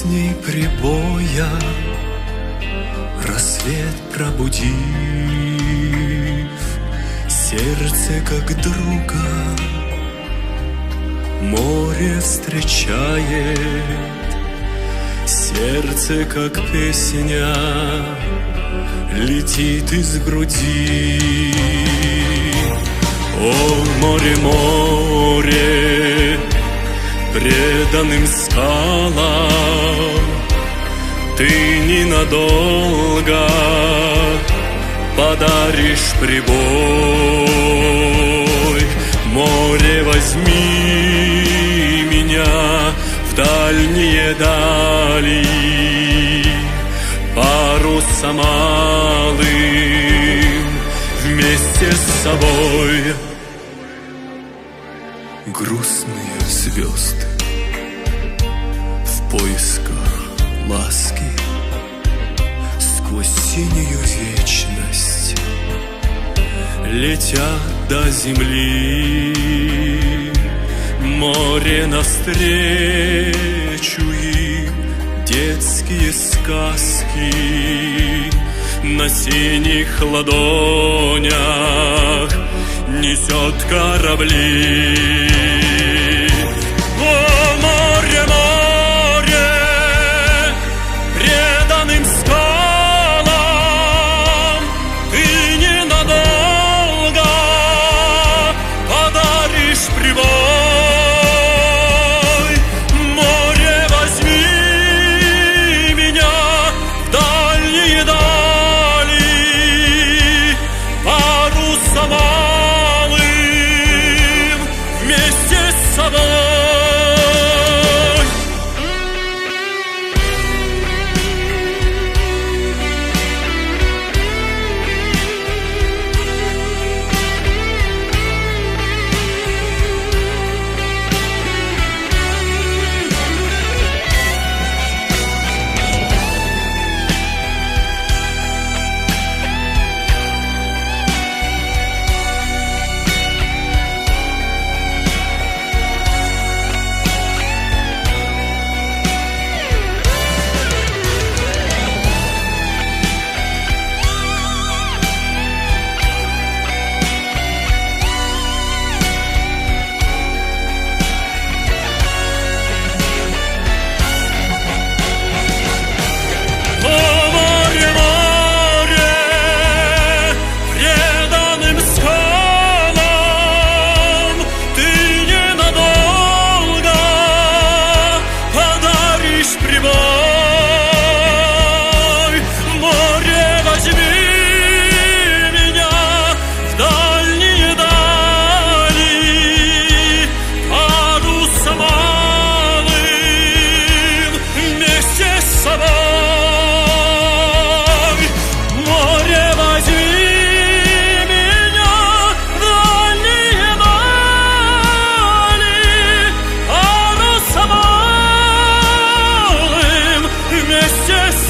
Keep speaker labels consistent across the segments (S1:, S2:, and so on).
S1: песней прибоя рассвет пробудив, сердце как друга море встречает, сердце как песня летит из груди. О, море, море, преданным скалам ты ненадолго подаришь прибой. Море, возьми меня в дальние дали, парусом малым вместе с собой. Грустные звезды в поисках ласки сквозь синюю вечность летят до земли. Море навстречу им, детские сказки на синих ладонях несет корабли. О, море, море, преданным скалам ты ненадолго подаришь прибой. Море, возьми меня в дальние дали, парусом вместе с собой.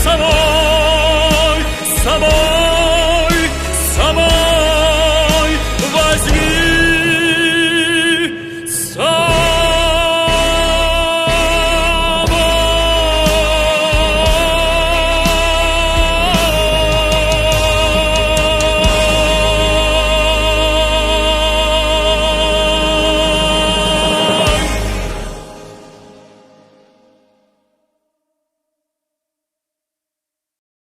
S1: Само